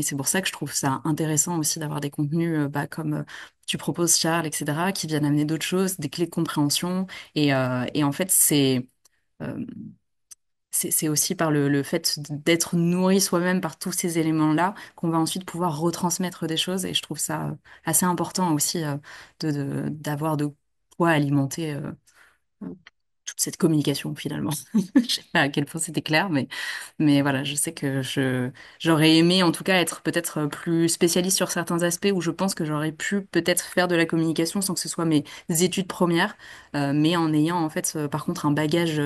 c'est pour ça que je trouve ça intéressant aussi d'avoir des contenus comme tu proposes, Charles, etc., qui viennent amener d'autres choses, des clés de compréhension. Et en fait, euh, c'est aussi par le fait d'être nourri soi-même par tous ces éléments-là qu'on va ensuite pouvoir retransmettre des choses. Et je trouve ça assez important aussi d'avoir de quoi alimenter toute cette communication finalement. Je sais pas à quel point c'était clair, mais voilà, je sais que j'aurais aimé en tout cas être peut-être plus spécialiste sur certains aspects où je pense que j'aurais pu peut-être faire de la communication sans que ce soit mes études premières, mais en ayant en fait par contre un bagage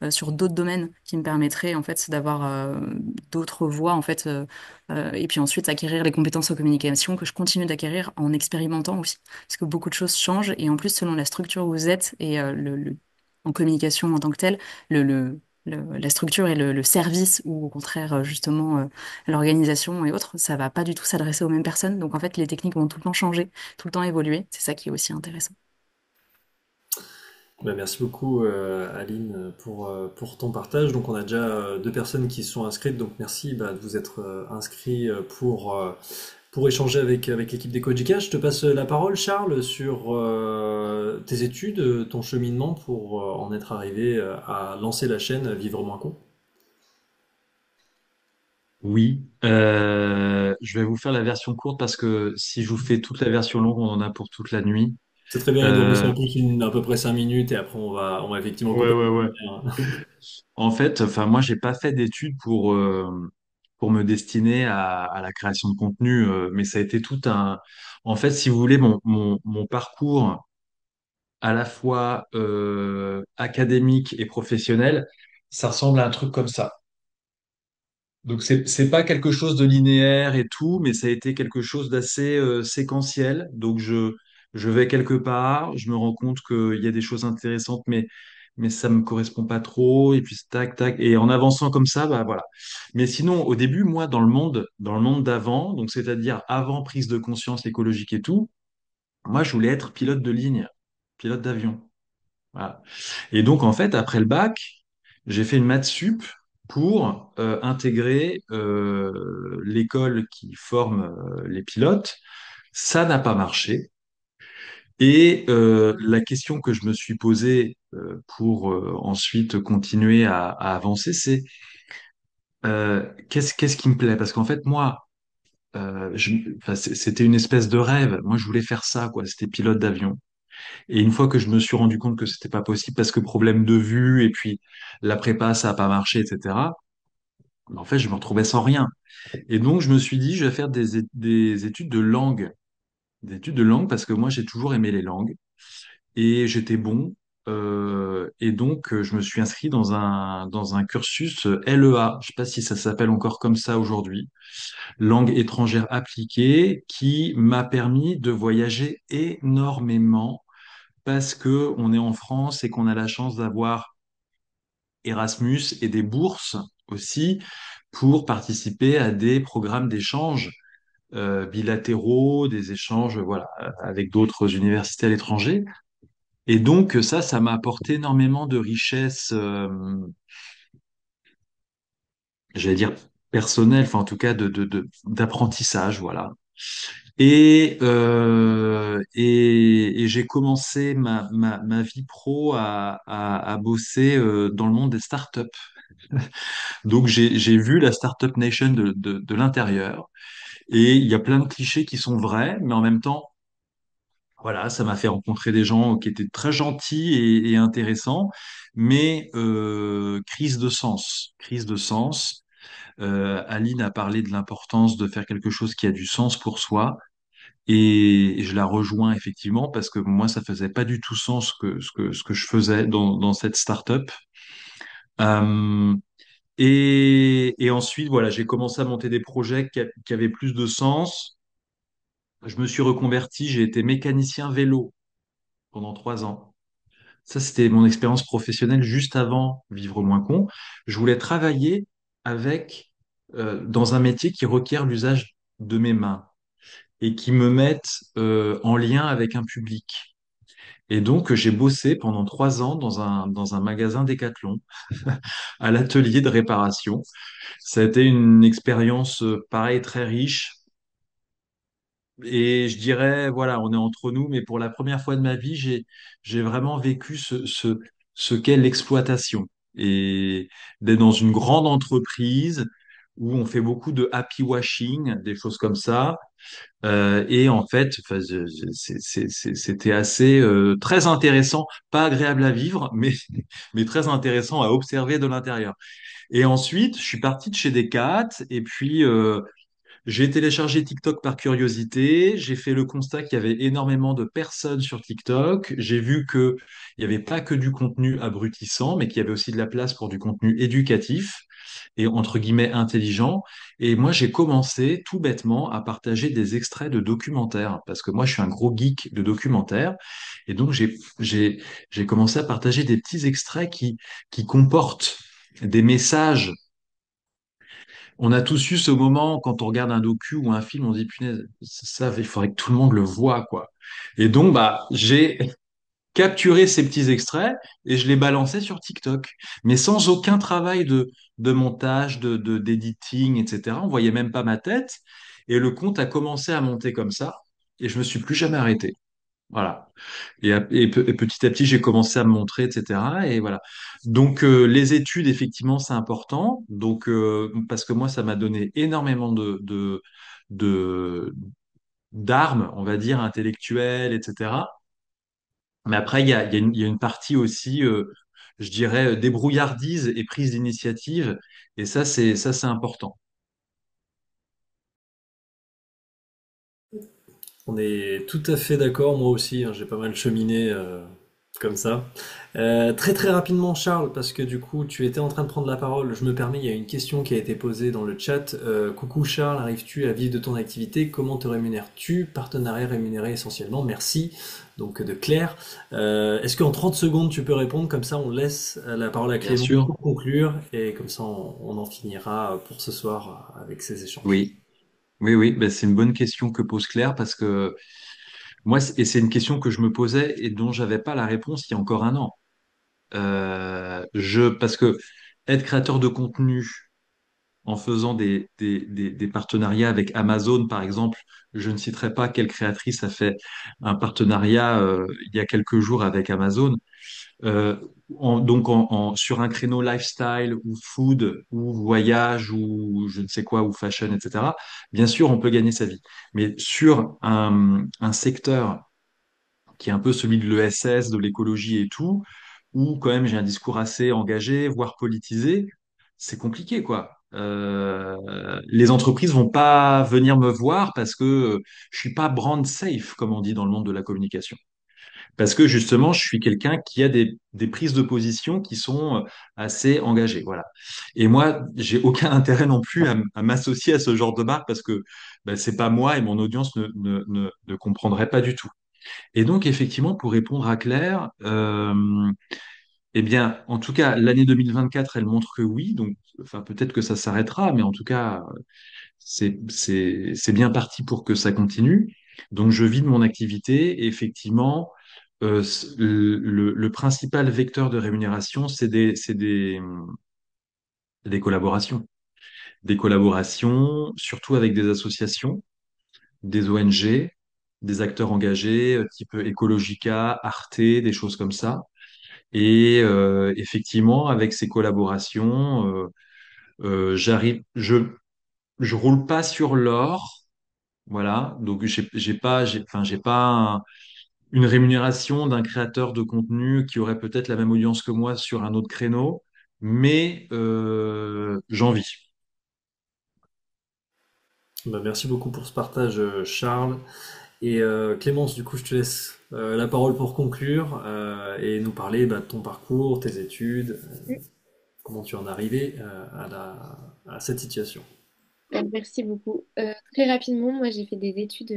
sur d'autres domaines qui me permettrait en fait d'avoir d'autres voies en fait et puis ensuite acquérir les compétences en communication que je continue d'acquérir en expérimentant aussi parce que beaucoup de choses changent et en plus selon la structure où vous êtes et en communication en tant que telle, la structure et le service ou au contraire justement l'organisation et autres, ça va pas du tout s'adresser aux mêmes personnes. Donc en fait, les techniques vont tout le temps changer, tout le temps évoluer. C'est ça qui est aussi intéressant. Bah, merci beaucoup Aline pour ton partage. Donc on a déjà deux personnes qui sont inscrites, donc merci de vous être inscrits pour échanger avec l'équipe d'EcoJica. Je te passe la parole Charles sur tes études, ton cheminement pour en être arrivé à lancer la chaîne Vivre moins con. Oui, je vais vous faire la version courte parce que si je vous fais toute la version longue, on en a pour toute la nuit. C'est très bien, il nous reste Euh, en plus à peu près 5 minutes et après on va effectivement ouais, couper. ouais, ouais. En fait, enfin, moi, j'ai pas fait d'études pour me destiner à la création de contenu, mais ça a été tout un. En fait, si vous voulez, mon parcours à la fois académique et professionnel, ça ressemble à un truc comme ça. Donc c'est pas quelque chose de linéaire et tout, mais ça a été quelque chose d'assez séquentiel. Donc je vais quelque part, je me rends compte qu'il y a des choses intéressantes, mais ça me correspond pas trop. Et puis tac tac. Et en avançant comme ça, bah voilà. Mais sinon, au début, moi, dans le monde d'avant, donc c'est-à-dire avant prise de conscience écologique et tout, moi je voulais être pilote de ligne, pilote d'avion. Voilà. Et donc, en fait, après le bac, j'ai fait une maths sup pour intégrer l'école qui forme les pilotes. Ça n'a pas marché. Et la question que je me suis posée pour ensuite continuer à avancer, c'est qu'est-ce qui me plaît? Parce qu'en fait, moi, enfin, c'était une espèce de rêve. Moi, je voulais faire ça, quoi. C'était pilote d'avion. Et une fois que je me suis rendu compte que c'était pas possible parce que problème de vue et puis la prépa, ça a pas marché, etc. En fait, je me retrouvais sans rien. Et donc, je me suis dit, je vais faire des études de langue. Des études de langue parce que moi, j'ai toujours aimé les langues et j'étais bon. Et donc, je me suis inscrit dans un cursus LEA. Je sais pas si ça s'appelle encore comme ça aujourd'hui. Langue étrangère appliquée qui m'a permis de voyager énormément parce que on est en France et qu'on a la chance d'avoir Erasmus et des bourses aussi pour participer à des programmes d'échange bilatéraux, des échanges voilà avec d'autres universités à l'étranger. Et donc ça m'a apporté énormément de richesse, j'allais dire personnelle, enfin en tout cas d'apprentissage, voilà. Et j'ai commencé ma vie pro à bosser dans le monde des startups. Donc j'ai vu la Startup Nation de l'intérieur et il y a plein de clichés qui sont vrais, mais en même temps, voilà, ça m'a fait rencontrer des gens qui étaient très gentils et intéressants, mais crise de sens, crise de sens. Aline a parlé de l'importance de faire quelque chose qui a du sens pour soi. Et je la rejoins effectivement parce que moi, ça faisait pas du tout sens ce que je faisais dans cette startup. Euh, et ensuite, voilà, j'ai commencé à monter des projets qui avaient plus de sens. Je me suis reconverti, j'ai été mécanicien vélo pendant 3 ans. Ça, c'était mon expérience professionnelle juste avant Vivre moins con. Je voulais travailler avec, dans un métier qui requiert l'usage de mes mains et qui me mette en lien avec un public. Et donc, j'ai bossé pendant 3 ans dans un magasin Decathlon, à l'atelier de réparation. Ça a été une expérience, pareil, très riche. Et je dirais, voilà, on est entre nous, mais pour la première fois de ma vie, j'ai vraiment vécu ce qu'est l'exploitation. Et d'être dans une grande entreprise où on fait beaucoup de happy washing, des choses comme ça. Et en fait, enfin, c'était assez très intéressant, pas agréable à vivre, mais très intéressant à observer de l'intérieur. Et ensuite, je suis parti de chez Decat, et puis j'ai téléchargé TikTok par curiosité. J'ai fait le constat qu'il y avait énormément de personnes sur TikTok. J'ai vu que il n'y avait pas que du contenu abrutissant, mais qu'il y avait aussi de la place pour du contenu éducatif et entre guillemets intelligent. Et moi, j'ai commencé tout bêtement à partager des extraits de documentaires parce que moi, je suis un gros geek de documentaires. Et donc, j'ai commencé à partager des petits extraits qui comportent des messages. On a tous eu ce moment quand on regarde un docu ou un film, on se dit punaise, ça, il faudrait que tout le monde le voit, quoi. Et donc, bah, j'ai capturais ces petits extraits et je les balançais sur TikTok, mais sans aucun travail de montage, d'editing, etc. On voyait même pas ma tête et le compte a commencé à monter comme ça et je me suis plus jamais arrêté. Voilà. Et petit à petit, j'ai commencé à me montrer, etc. Et voilà. Donc, les études, effectivement, c'est important. Donc, parce que moi, ça m'a donné énormément de- d'armes, on va dire, intellectuelles, etc. Mais après, il y a une partie aussi, je dirais, débrouillardise et prise d'initiative. Et ça, c'est important. On est tout à fait d'accord, moi aussi, hein, j'ai pas mal cheminé comme ça. Très très rapidement, Charles, parce que du coup, tu étais en train de prendre la parole. Je me permets, il y a une question qui a été posée dans le chat. Coucou Charles, arrives-tu à vivre de ton activité? Comment te rémunères-tu? Partenariat rémunéré essentiellement, merci. Donc de Claire. Est-ce qu'en 30 secondes, tu peux répondre? Comme ça, on laisse la parole à Bien Clément sûr. pour conclure, et comme ça, on en finira pour ce soir avec ces échanges. Oui. Oui, oui. Ben, c'est une bonne question que pose Claire parce que moi, et c'est une question que je me posais et dont j'avais pas la réponse il y a encore un an. Parce que être créateur de contenu en faisant des partenariats avec Amazon, par exemple, je ne citerai pas quelle créatrice a fait un partenariat il y a quelques jours avec Amazon. Euh, sur un créneau lifestyle ou food ou voyage ou je ne sais quoi ou fashion, etc. Bien sûr, on peut gagner sa vie, mais sur un secteur qui est un peu celui de l'ESS, de l'écologie et tout, où quand même j'ai un discours assez engagé, voire politisé, c'est compliqué, quoi. Les entreprises vont pas venir me voir parce que je suis pas brand safe, comme on dit dans le monde de la communication. Parce que justement, je suis quelqu'un qui a des prises de position qui sont assez engagées, voilà. Et moi, j'ai aucun intérêt non plus à m'associer à ce genre de marque parce que ben, c'est pas moi et mon audience ne comprendrait pas du tout. Et donc, effectivement, pour répondre à Claire, eh bien, en tout cas, l'année 2024, elle montre que oui. Donc, enfin, peut-être que ça s'arrêtera, mais en tout cas, c'est bien parti pour que ça continue. Donc, je vis de mon activité et effectivement, le principal vecteur de rémunération, des collaborations. Des collaborations, surtout avec des associations, des ONG, des acteurs engagés, type Ecologica, Arte, des choses comme ça. Et effectivement, avec ces collaborations, je roule pas sur l'or, voilà. Donc j'ai pas une rémunération d'un créateur de contenu qui aurait peut-être la même audience que moi sur un autre créneau, mais j'en vis. Bah, merci beaucoup pour ce partage, Charles. Et Clémence, du coup, je te laisse la parole pour conclure et nous parler bah, de ton parcours, tes études, comment tu en es arrivé à cette situation. Merci beaucoup. Très rapidement, moi j'ai fait des études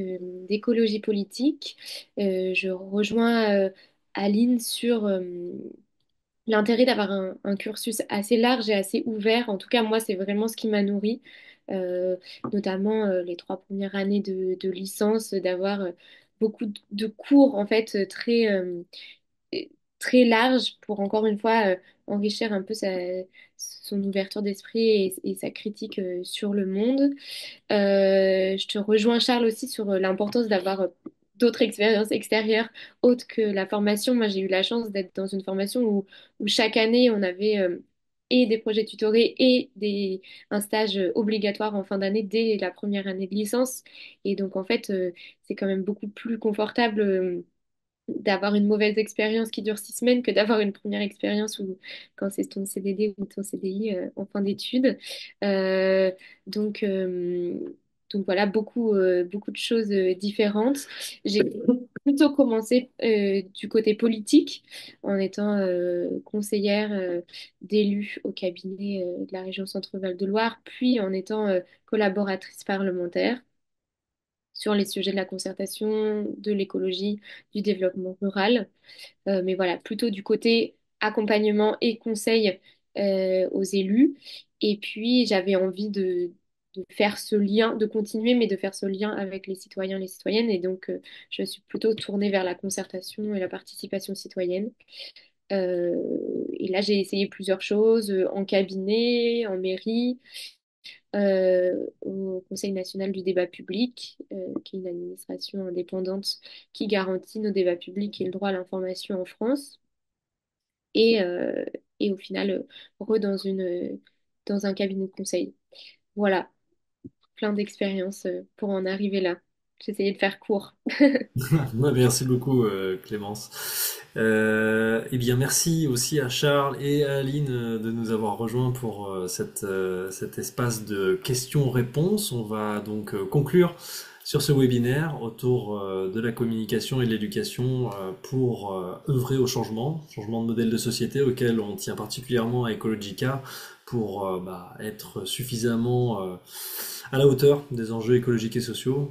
d'écologie politique. Je rejoins Aline sur l'intérêt d'avoir un cursus assez large et assez ouvert. En tout cas, moi c'est vraiment ce qui m'a nourri, Euh, notamment les 3 premières années de licence, d'avoir beaucoup de cours en fait très large pour encore une fois enrichir un peu son ouverture d'esprit et sa critique sur le monde. Je te rejoins, Charles, aussi sur l'importance d'avoir d'autres expériences extérieures autres que la formation. Moi, j'ai eu la chance d'être dans une formation où chaque année, on avait et des projets tutorés et un stage obligatoire en fin d'année dès la première année de licence. Et donc, en fait, c'est quand même beaucoup plus confortable. D'avoir une mauvaise expérience qui dure 6 semaines que d'avoir une première expérience où quand c'est ton CDD ou ton CDI en fin d'études. Euh, donc, euh, donc voilà, beaucoup de choses différentes. J'ai plutôt commencé du côté politique en étant conseillère d'élus au cabinet de la région Centre-Val de Loire, puis en étant collaboratrice parlementaire sur les sujets de la concertation, de l'écologie, du développement rural. Mais voilà, plutôt du côté accompagnement et conseil aux élus. Et puis, j'avais envie de faire ce lien, de continuer, mais de faire ce lien avec les citoyens, les citoyennes. Et donc, je suis plutôt tournée vers la concertation et la participation citoyenne. Euh, et là, j'ai essayé plusieurs choses en cabinet, en mairie, au Conseil national du débat public, qui est une administration indépendante qui garantit nos débats publics et le droit à l'information en France. Et, euh, et au final, dans dans un cabinet de conseil. Voilà, plein d'expériences pour en arriver là. J'essayais de faire court. Ouais, merci beaucoup, Clémence. Eh bien, merci aussi à Charles et à Aline de nous avoir rejoints pour cet espace de questions-réponses. On va donc conclure sur ce webinaire autour de la communication et de l'éducation pour œuvrer au changement de modèle de société auquel on tient particulièrement à Ecologica pour être suffisamment à la hauteur des enjeux écologiques et sociaux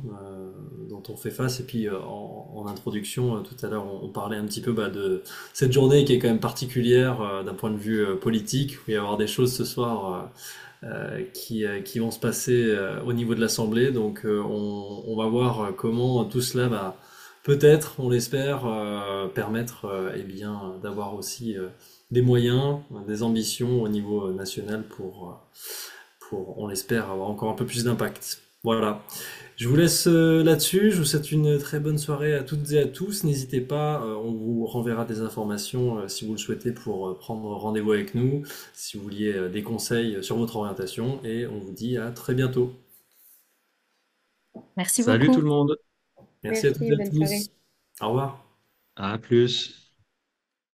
dont on fait face. Et puis en introduction, tout à l'heure, on parlait un petit peu de cette journée qui est quand même particulière d'un point de vue politique, où il va y avoir des choses ce soir qui vont se passer au niveau de l'Assemblée. Donc on va voir comment tout cela va peut-être, on l'espère, permettre d'avoir aussi des moyens, des ambitions au niveau national pour, on l'espère, avoir encore un peu plus d'impact. Voilà. Je vous laisse là-dessus. Je vous souhaite une très bonne soirée à toutes et à tous. N'hésitez pas, on vous renverra des informations si vous le souhaitez pour prendre rendez-vous avec nous, si vous vouliez des conseils sur votre orientation. Et on vous dit à très bientôt. Merci Salut tout beaucoup. le monde, Merci à toutes Merci, et à bonne soirée. tous. Au revoir. à plus.